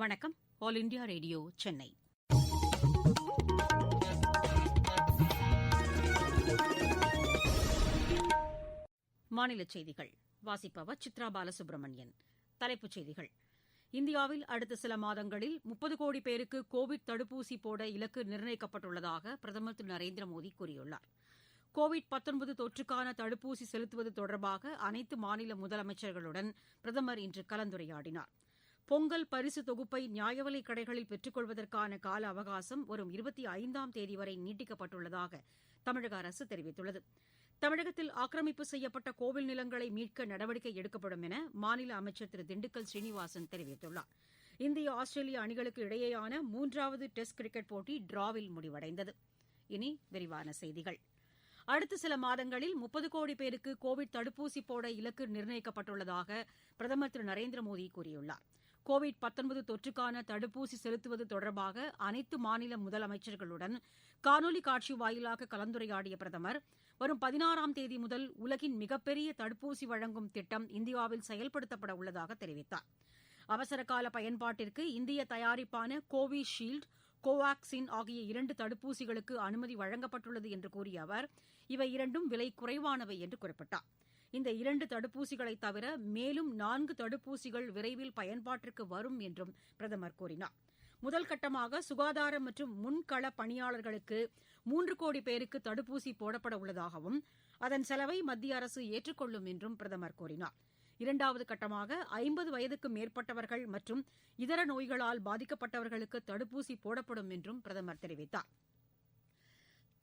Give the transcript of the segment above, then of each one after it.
வணக்கம். All India radio Chennai. மாநிலச் செய்திகள் வாசிப்பவர் சித்ரா பாலசுப்ரமணியன். தலைப்புச் செய்திகள். இந்தியாவில் அடுத்த சில மாதங்களில் 30 கோடி பேருக்கு கோவிட் தடுப்பூசி போட இலக்கு நிர்ணயிக்கப்பட்டுள்ளதாக பிரதமர் திரு நரேந்திர மோடி கூறியுள்ளார். கோவிட் தொற்றுக்கான தடுப்பூசி செலுத்துவது தொடர்பாக அனைத்து மாநில முதலமைச்சர்களுடன் பிரதமர் இன்று கலந்துரையாடினார். பொங்கல் பரிசு தொகுப்பை நியாயவிலைக் கடைகளில் பெற்றுக் கொள்வதற்கான கால அவகாசம் வரும் 25ஆம் தேதி வரை நீட்டிக்கப்பட்டுள்ளதாக தமிழக அரசு தெரிவித்துள்ளது. தமிழகத்தில் ஆக்கிரமிப்பு செய்யப்பட்ட கோவில் நிலங்களை மீட்க நடவடிக்கை எடுக்கப்படும் என மாநில அமைச்சர் திரு திண்டுக்கல் சீனிவாசன் தெரிவித்துள்ளார். இந்திய ஆஸ்திரேலிய அணிகளுக்கு இடையேயான 3வது டெஸ்ட் கிரிக்கெட் போட்டி டிராவில் முடிவடைந்தது. இனி விரிவான செய்திகள். அடுத்த சில மாதங்களில் 30 கோடி பேருக்கு கோவிட் தடுப்பூசி போட இலக்கு நிர்ணயிக்கப்பட்டுள்ளதாக பிரதமர் திரு நரேந்திர மோடி கூறியுள்ளார். கோவிட் தொற்றுக்கான தடுப்பூசி செலுத்துவது தொடர்பாக அனைத்து மாநில முதலமைச்சர்களுடன் காணொலி காட்சி வாயிலாக கலந்துரையாடிய பிரதமர், வரும் 16ஆம் தேதி முதல் உலகின் மிகப்பெரிய தடுப்பூசி வழங்கும் திட்டம் இந்தியாவில் செயல்படுத்தப்பட உள்ளதாக தெரிவித்தார். அவசரகால பயன்பாட்டிற்கு இந்திய தயாரிப்பான கோவிஷீல்டு, கோவாக்சின் ஆகிய 2 தடுப்பூசிகளுக்கு அனுமதி வழங்கப்பட்டுள்ளது என்று கூறிய அவர், இவை இரண்டும் விலை குறைவானவை என்று குறிப்பிட்டார். இந்த 2 தடுப்பூசிகளைத் தவிர மேலும் 4 தடுப்பூசிகள் விரைவில் பயன்பாட்டிற்கு வரும் என்றும் பிரதமர் கூறினார். முதல் கட்டமாக சுகாதார மற்றும் முன்கள பணியாளர்களுக்கு 3 கோடி பேருக்கு தடுப்பூசி போடப்பட உள்ளதாகவும் அதன் செலவை மத்திய அரசு ஏற்றுக்கொள்ளும் என்றும் பிரதமர் கூறினார். 2வது கட்டமாக 50 வயதுக்கு மேற்பட்டவர்கள் மற்றும் இதர நோய்களால் பாதிக்கப்பட்டவர்களுக்கு தடுப்பூசி போடப்படும் என்றும் பிரதமர் தெரிவித்தார்.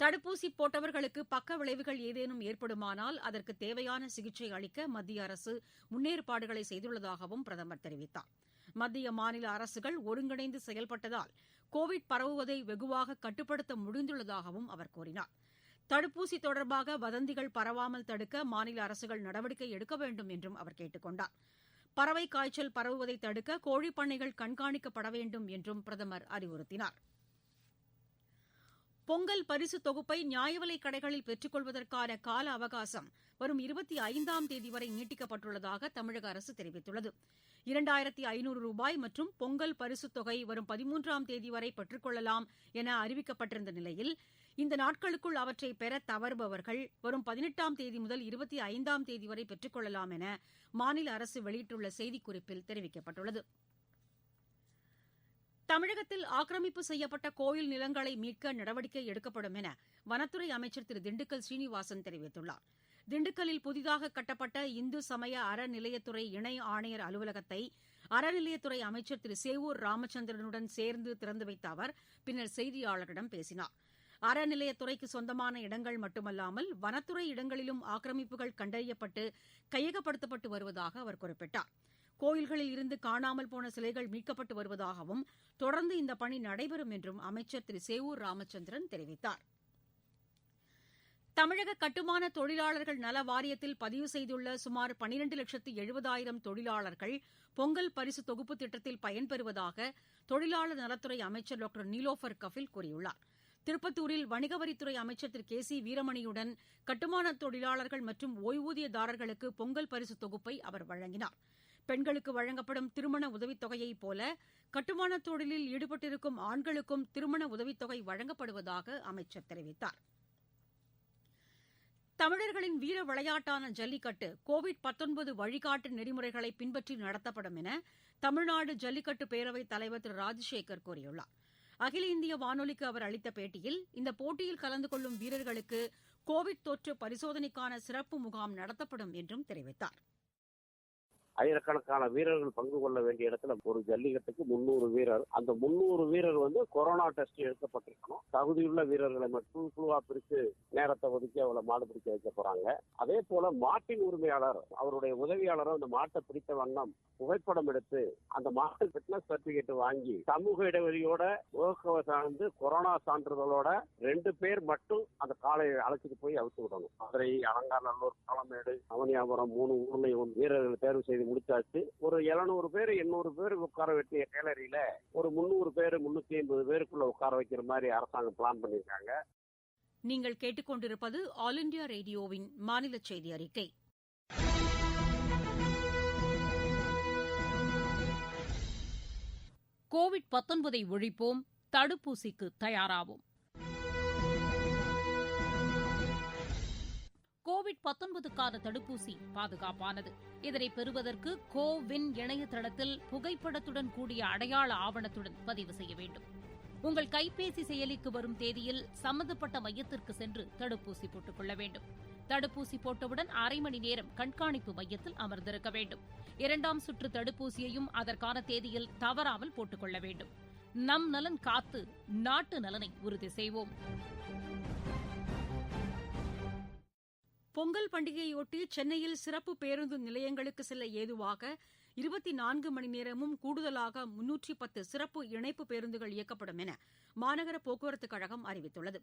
தடுப்பூசி போட்டவர்களுக்கு பக்க விளைவுகள் ஏதேனும் ஏற்படுமானால் அதற்கு தேவையான சிகிச்சை அளிக்க மத்திய அரசு முன்னேற்பாடுகளை செய்துள்ளதாகவும் பிரதமர் தெரிவித்தார். மத்திய மாநில அரசுகள் ஒருங்கிணைந்து செயல்பட்டதால் கோவிட் பரவுவதை வெகுவாக கட்டுப்படுத்த முடிந்துள்ளதாகவும் அவர் கூறினார். தடுப்பூசி தொடர்பாக வதந்திகள் பரவாமல் தடுக்க மாநில அரசுகள் நடவடிக்கை எடுக்க வேண்டும் என்றும் அவர் கேட்டுக் கொண்டார். பறவை காய்ச்சல் பரவுவதை தடுக்க கோழிப்பண்ணைகள் கண்காணிக்கப்பட வேண்டும் என்றும் பிரதமர் அறிவுறுத்தினார். பொங்கல் பரிசு தொகுப்பை நியாயவிலைக் கடைகளில் பெற்றுக் கொள்வதற்கான கால அவகாசம் வரும் 25ஆம் தேதி வரை நீட்டிக்கப்பட்டுள்ளதாக தமிழக அரசு தெரிவித்துள்ளது. 2500 ரூபாய் மற்றும் பொங்கல் பரிசுத் தொகை வரும் 13ஆம் தேதி வரை பெற்றுக் கொள்ளலாம் என அறிவிக்கப்பட்டிருந்த நிலையில், இந்த நாட்களுக்குள் அவற்றை பெற தவறுபவர்கள் வரும் 18ஆம் தேதி முதல் 25ஆம் தேதி வரை பெற்றுக் கொள்ளலாம் என மாநில அரசு வெளியிட்டுள்ள செய்திக்குறிப்பில் தெரிவிக்கப்பட்டுள்ளது. தமிழகத்தில் ஆக்கிரமிப்பு செய்யப்பட்ட கோயில் நிலங்களை மீட்க நடவடிக்கை எடுக்கப்படும் என வனத்துறை அமைச்சர் திரு திண்டுக்கல் சீனிவாசன் தெரிவித்துள்ளார். திண்டுக்கல்லில் புதிதாக கட்டப்பட்ட இந்து சமய அறநிலையத்துறை இணை ஆணையர் அலுவலகத்தை அறநிலையத்துறை அமைச்சர் திரு சேவூர் ராமச்சந்திரனுடன் சேர்ந்து திறந்து வைத்த அவர் பின்னர் செய்தியாளர்களிடம் பேசினார். அறநிலையத்துறைக்கு சொந்தமான இடங்கள் மட்டுமல்லாமல் வனத்துறை இடங்களிலும் ஆக்கிரமிப்புகள் கண்டறியப்பட்டு கையகப்படுத்தப்பட்டு வருவதாக அவர் குறிப்பிட்டார். கோயில்களில் இருந்து காணாமல் போன சிலைகள் மீட்கப்பட்டு வருவதாகவும் தொடர்ந்து இந்த பணி நடைபெறும் என்றும் அமைச்சர் திரு சேவூர் ராமச்சந்திரன் தெரிவித்தார். தமிழக கட்டுமான தொழிலாளர்கள் நல வாரியத்தில் பதிவு செய்துள்ள சுமார் 12,70,000 தொழிலாளர்கள் பொங்கல் பரிசு தொகுப்பு திட்டத்தில் பயன்பெறுவதாக தொழிலாளர் நலத்துறை அமைச்சர் டாக்டர் நீலோஃபர் கபில் கூறியுள்ளார். திருப்பத்தூரில் வணிக வரித்துறை அமைச்சர் திரு கே சி வீரமணியுடன் கட்டுமான தொழிலாளர்கள் மற்றும் ஓய்வூதியதாரர்களுக்கு பொங்கல் பரிசு தொகுப்பை அவர் வழங்கினார். பெண்களுக்கு வழங்கப்படும் திருமண உதவித்தொகையைப் போல கட்டுமானத் தொழிலில் ஈடுபட்டிருக்கும் ஆண்களுக்கும் திருமண உதவித்தொகை வழங்கப்படுவதாக அமைச்சர் தெரிவித்தார். தமிழர்களின் வீர விளையாட்டான ஜல்லிக்கட்டு கோவிட் வழிகாட்டு நெறிமுறைகளை பின்பற்றி நடத்தப்படும் என தமிழ்நாடு ஜல்லிக்கட்டு பேரவைத் தலைவர் திரு ராஜசேகர் கூறியுள்ளார். அகில இந்திய வானொலிக்கு அவர் அளித்த பேட்டியில், இந்த போட்டியில் கலந்து கொள்ளும் வீரர்களுக்கு கோவிட் தொற்று பரிசோதனைக்கான சிறப்பு முகாம் நடத்தப்படும் என்றும் தெரிவித்தார். ஆயிரக்கணக்கான வீரர்கள் பங்கு கொள்ள வேண்டிய இடத்துல ஒரு ஜல்லிக்கட்டுக்கு 300 வீரர், அந்த 300 வீரர் கொரோனா டெஸ்ட் எடுக்கப்பட்டிருக்கணும். தகுதியுள்ள வீரர்களை மட்டும் குழுவா பிரித்து நேரத்தை ஒதுக்கி அவளை மாடு பிடிக்க வைக்க போறாங்க. அதே போல மாட்டின் உரிமையாளர் அவருடைய உதவியாளரும் அந்த மாட்டை பிடித்த வண்ணம் புகைப்படம் எடுத்து அந்த மாட்டு ஃபிட்னஸ் சர்டிபிகேட் வாங்கி சமூக இடைவெளியோட சார்ந்து கொரோனா சான்றிதழோட 2 பேர் மட்டும் அந்த காலை அழைச்சிட்டு போய் அவுத்து விடணும். மதுரை, அலங்காநல்லூர், பாலமேடு, அவனியாபுரம் 3 ஊர்லையும் வீரர்கள் தேர்வு செய்து முடிச்சாச்சு. ஒரு 700 பேர் 800 பேர் உட்கார வேண்டிய கேலரியில ஒரு 300 பேர் 350 பேருக்குள்ள உட்கார வைக்கிற மாதிரி அரசாங்கம் பிளான் பண்ணியிருக்காங்க. நீங்கள் கேட்டுக்கொண்டிருப்பது ஆல் இண்டியா ரேடியோவின் மாநில செய்தி அறிக்கை. கோவிட்-19 ஒழிப்போம், தடுப்பூசிக்கு தயாராவோம். கோவிட்-19க்கான தடுப்பூசி பாதுகாப்பானது. இதனை பெறுவதற்கு கோவின் இணையதளத்தில் புகைப்படத்துடன் கூடிய அடையாள ஆவணத்துடன் பதிவு செய்ய வேண்டும். உங்கள் கைபேசி செயலிக்கு வரும் தேதியில் சம்பந்தப்பட்ட மையத்திற்கு சென்று தடுப்பூசி போட்டுக் கொள்ள வேண்டும். தடுப்பூசி போட்டவுடன் அரை மணி நேரம் கண்காணிப்பு மையத்தில் அமர்ந்திருக்க வேண்டும். 2ஆம் சுற்று தடுப்பூசியையும் அதற்கான தேதியில் தவறாமல் போட்டுக் கொள்ள வேண்டும். நம் நலன் காத்து நாட்டு நலனை உறுதி செய்வோம். பொங்கல் பண்டிகையொட்டி சென்னையில் சிறப்பு பேருந்து நிலையங்களுக்கு செல்ல ஏதுவாக 24 மணி நேரமும் கூடுதலாக 310 சிறப்பு இணைப்பு பேருந்துகள் இயக்கப்படும் என மாநகர போக்குவரத்துக் கழகம் அறிவித்துள்ளது.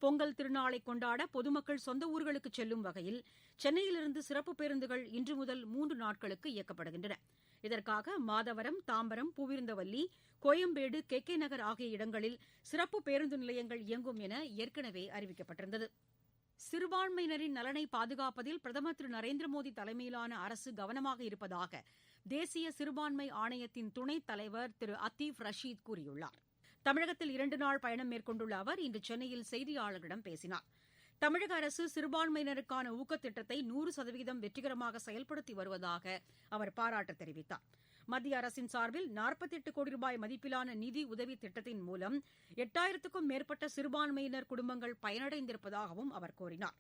பொங்கல் திருநாளை கொண்டாட பொதுமக்கள் சொந்த ஊர்களுக்கு செல்லும் வகையில் சென்னையிலிருந்து சிறப்பு பேருந்துகள் இன்று முதல் 3 நாட்களுக்கு இயக்கப்படுகின்றன. இதற்காக மாதவரம், தாம்பரம், பூவிருந்தவல்லி, கோயம்பேடு, கே நகர் ஆகிய இடங்களில் சிறப்பு பேருந்து நிலையங்கள் இயங்கும் என ஏற்கனவே அறிவிக்கப்பட்டிருந்தது. சிறுபான்மையினரின் நலனை பாதுகாப்பதில் பிரதமர் திரு நரேந்திர மோடி தலைமையிலான அரசு கவனமாக இருப்பதாக தேசிய சிறுபான்மை ஆணையத்தின் துணைத் தலைவர் திரு அத்தீப் ரஷீத் கூறியுள்ளார். தமிழகத்தில் 2 நாள் பயணம் மேற்கொண்டுள்ள அவர் இன்று சென்னையில் செய்தியாளர்களிடம் பேசினார். தமிழக அரசு சிறுபான்மையினருக்கான ஊக்கத்திட்டத்தை 100% வெற்றிகரமாக செயல்படுத்தி வருவதாக அவர் பாராட்டு தெரிவித்தார். மத்திய அரசின் சார்பில் 48 கோடி ரூபாய் மதிப்பிலான நிதி உதவி திட்டத்தின் மூலம் 8000க்கும் மேற்பட்ட சிறுபான்மையினர் குடும்பங்கள் பயனடைந்திருப்பதாகவும் அவர் கூறினார்.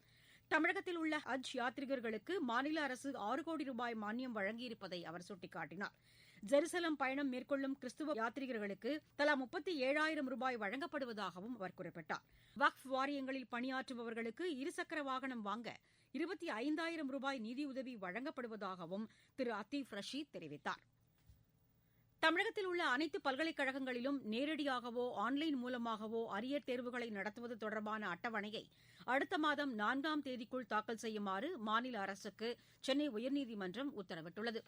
தமிழகத்தில் உள்ள ஹஜ் யாத்ரீகர்களுக்கு மாநில அரசு 6 கோடி ரூபாய் மானியம் வழங்கியிருப்பதை அவர் சுட்டிக்காட்டினார். ஜெருசலம் பயணம் மேற்கொள்ளும் கிறிஸ்துவ யாத்ரீகர்களுக்கு தலா 37,000 ரூபாய் வழங்கப்படுவதாகவும் அவர் குறிப்பிட்டார். வக்ஃப் வாரியங்களில் பணியாற்றுபவர்களுக்கு இருசக்கர வாகனம் வாங்க 25,000 ரூபாய் நிதியுதவி வழங்கப்படுவதாகவும் திரு அத்தீப் ரஷீத் தெரிவித்தார். தமிழகத்தில் உள்ள அனைத்து பல்கலைக்கழகங்களிலும் நேரடியாகவோ ஆன்லைன் மூலமாகவோ அரியர் தேர்வுகளை நடத்துவது தொடர்பான அட்டவணையை அடுத்த மாதம் 4ஆம் தேதிக்குள் தாக்கல் செய்யுமாறு மாநில அரசுக்கு சென்னை உயர்நீதிமன்றம் உத்தரவிட்டுள்ளது.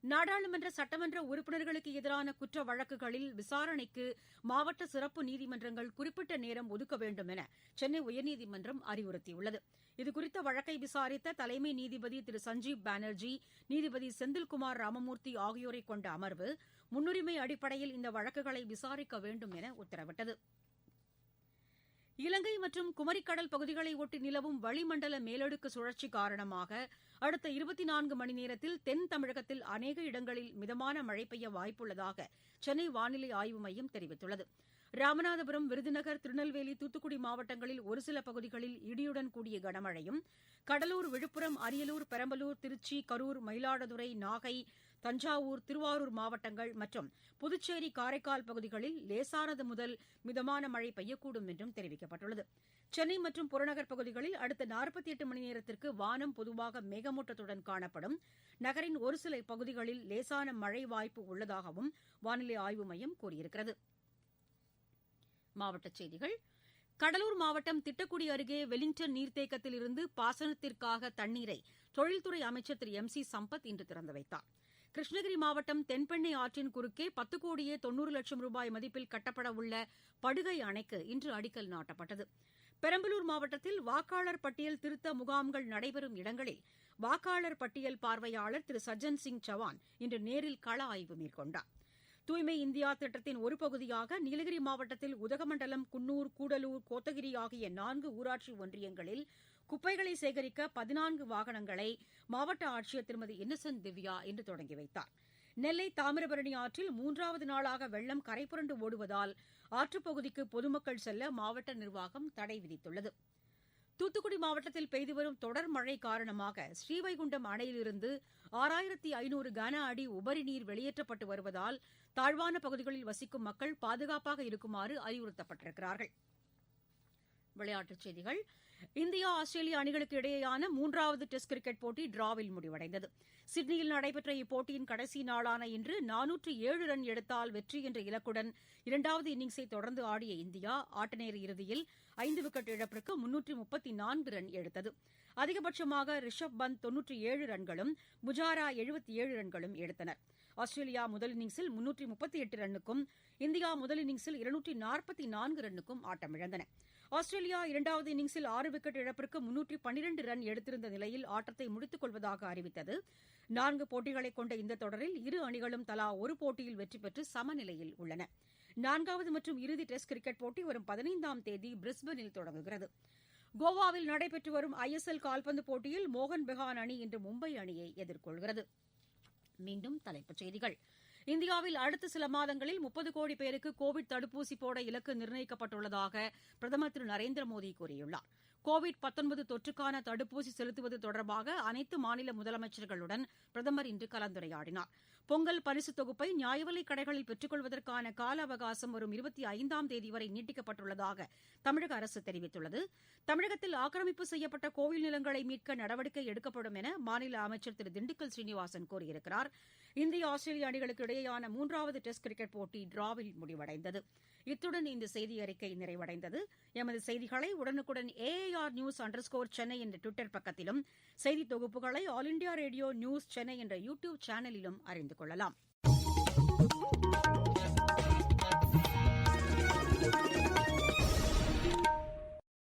நாடாளுமன்ற சட்டமன்ற உறுப்பினர்களுக்கு எதிரான குற்ற வழக்குகளில் விசாரணைக்கு மாவட்ட சிறப்பு நீதிமன்றங்கள் குறிப்பிட்ட நேரம் ஒதுக்க வேண்டும் என சென்னை உயர்நீதிமன்றம் அறிவுறுத்தியுள்ளது. இதுகுறித்த வழக்கை விசாரித்த தலைமை நீதிபதி திரு சஞ்சீப் பானர்ஜி, நீதிபதி செந்தில்குமார் ராமமூர்த்தி ஆகியோரை கொண்ட அமர்வு முன்னுரிமை அடிப்படையில் இந்த வழக்குகளை விசாரிக்க வேண்டும் என உத்தரவிட்டது. இலங்கை மற்றும் குமரிக்கடல் பகுதிகளை ஒட்டி நிலவும் வளிமண்டல மேலடுக்கு சுழற்சி காரணமாக அடுத்த 24 மணி நேரத்தில் தென் தமிழகத்தில் அநேக இடங்களில் மிதமான மழை பெய்ய வாய்ப்புள்ளதாக சென்னை வானிலை ஆய்வு மையம் தெரிவித்துள்ளது. ராமநாதபுரம், விருதுநகர், திருநெல்வேலி, தூத்துக்குடி மாவட்டங்களில் ஒரு சில பகுதிகளில் இடியுடன் கூடிய கனமழையும், கடலூர், விழுப்புரம், அரியலூர், பெரம்பலூர், திருச்சி, கரூர், மயிலாடுதுறை, நாகை, தஞ்சாவூர், திருவாரூர் மாவட்டங்கள் மற்றும் புதுச்சேரி, காரைக்கால் பகுதிகளில் லேசானது முதல் மிதமான மழை பெய்யக்கூடும் என்றும் தெரிவிக்கப்பட்டுள்ளது. சென்னை மற்றும் புறநகர் பகுதிகளில் அடுத்த 48 மணி நேரத்திற்கு வானம் பொதுவாக மேகமூட்டத்துடன் காணப்படும். நகரின் ஒரு சில பகுதிகளில் லேசான மழை வாய்ப்பு உள்ளதாகவும் வானிலை ஆய்வு மையம் கூறியிருக்கிறது. மாவட்டச் செய்திகள். கடலூர் மாவட்டம் திட்டக்குடி அருகே வெலிங்டன் நீர்த்தேக்கத்தில் இருந்து பாசனத்திற்காக தண்ணீரை தொழில்துறை அமைச்சர் திரு MC சம்பத் இன்று திறந்து வைத்தார். கிருஷ்ணகிரி மாவட்டம் தென்பெண்ணை ஆற்றின் குறுக்கே 10 கோடியே 90 லட்சம் ரூபாய் மதிப்பில் கட்டப்பட உள்ள படுகை அணைக்கு இன்று அடிக்கல் நாட்டப்பட்டது. பெரம்பலூர் மாவட்டத்தில் வாக்காளர் பட்டியல் திருத்த முகாம்கள் நடைபெறும் இடங்களில் வாக்காளர் பட்டியல் பார்வையாளர் திரு சஜ்ஜன் சிங் சவான் இன்று நேரில் கள ஆய்வு மேற்கொண்டார். தூய்மை இந்தியா திட்டத்தின் ஒரு பகுதியாக நீலகிரி மாவட்டத்தில் உதகமண்டலம், குன்னூர், கூடலூர், கோத்தகிரி ஆகிய 4 ஊராட்சி ஒன்றியங்களில் குப்பைகளை சேகரிக்க 14 வாகனங்களை மாவட்ட ஆட்சியர் திருமதி இன்னசென்ட் திவ்யா இன்று தொடங்கி வைத்தார். நெல்லை தாமிரபரணி ஆற்றில் 3வது நாளாக வெள்ளம் கரைபுரண்டு ஓடுவதால் ஆற்றுப்பகுதிக்கு பொதுமக்கள் செல்ல மாவட்ட நிர்வாகம் தடை விதித்துள்ளது. தூத்துக்குடி மாவட்டத்தில் பெய்து வரும் தொடர் மழை காரணமாக ஸ்ரீவைகுண்டம் அணையிலிருந்து 6500 கன அடி உபரி நீர் வெளியேற்றப்பட்டு வருவதால் தாழ்வான பகுதிகளில் வசிக்கும் மக்கள் பாதுகாப்பாக இருக்குமாறு அறிவுறுத்தப்பட்டிருக்கிறார்கள். விளையாட்டுச் செய்திகள். இந்தியா, ஆஸ்திரேலியா அணிகளுக்கு இடையேயான 3வது டெஸ்ட் கிரிக்கெட் போட்டி டிராவில் முடிவடைந்தது. சிட்னியில் நடைபெற்ற இப்போட்டியின் கடைசி நாளான இன்று 407 ரன் எடுத்தால் வெற்றி என்ற இலக்குடன் 2வது இன்னிங்ஸை தொடர்ந்து ஆடிய இந்தியா ஆட்டநேர இறுதியில் 5 விக்கெட் இழப்பிற்கு 334 ரன் எடுத்தது. அதிகபட்சமாக ரிஷப் பந்த் 97 ரன்களும் புஜாரா 77 ரன்களும் எடுத்தனர். ஆஸ்திரேலியா முதல் இன்னிங்ஸில் 338 ரன்னுக்கும் இந்தியா முதல் இன்னிங்ஸில் 244 ரன்னுக்கும் ஆட்டமிழந்தன. ஆஸ்திரேலியா இரண்டாவது இன்னிங்ஸில் 6 விக்கெட் இழப்பிற்கு 312 ரன் எடுத்திருந்த நிலையில் ஆட்டத்தை முடித்துக் கொள்வதாக அறிவித்தது. 4 போட்டிகளைக் கொண்ட இந்த தொடரில் இரு அணிகளும் தலா ஒரு போட்டியில் வெற்றி பெற்று சமநிலையில் உள்ளன. 4வது மற்றும் இறுதி டெஸ்ட் கிரிக்கெட் போட்டி வரும் 15ஆம் தேதி பிரிஸ்பனில் தொடங்குகிறது. கோவாவில் நடைபெற்று வரும் ஐஎஸ்எல் கால்பந்து போட்டியில் மோகன் பெகான் அணி இன்று மும்பை அணியை எதிர்கொள்கிறது. மீண்டும் தலைப்புச் செய்திகள். இந்தியாவில் அடுத்த சில மாதங்களில் 30 கோடி பேருக்கு கோவிட் தடுப்பூசி போட இலக்கு நிர்ணயிக்கப்பட்டுள்ளதாக பிரதமர் திரு நரேந்திர மோடி கூறியுள்ளார். கோவிட்-19 தொற்றுக்கான தடுப்பூசி செலுத்துவது தொடர்பாக அனைத்து மாநில முதலமைச்சர்களுடன் பிரதமர் இன்று கலந்துரையாடினார். பொங்கல் பரிசுத் தொகுப்பை நியாய விலைக் கடைகளில் பெற்றுக் கொள்வதற்கான கால அவகாசம் வரும் 25ஆம் தேதி வரை நீட்டிக்கப்பட்டுள்ளதாக தமிழக அரசு தெரிவித்துள்ளது. தமிழகத்தில் ஆக்கிரமிப்பு செய்யப்பட்ட கோவில் நிலங்களை மீட்க நடவடிக்கை எடுக்கப்படும் என மாநில அமைச்சர் திரு திண்டுக்கல் சீனிவாசன் கூறியிருக்கிறார். இந்திய ஆஸ்திரேலிய அணிகளுக்கு இடையேயான 3வது டெஸ்ட் கிரிக்கெட் போட்டி டிராவில் முடிவடைந்தது. இத்துடன் இந்த செய்தியறிக்கை நிறைவடைந்தது. எமது செய்திகளை உடனுக்குடன் AIR News_ சென்னை என்ற ட்விட்டர் பக்கத்திலும், செய்தி தொகுப்புகளை all India radio news Chennai என்ற யூடியூப் சேனலிலும் அறிந்து கொள்ளலாம்.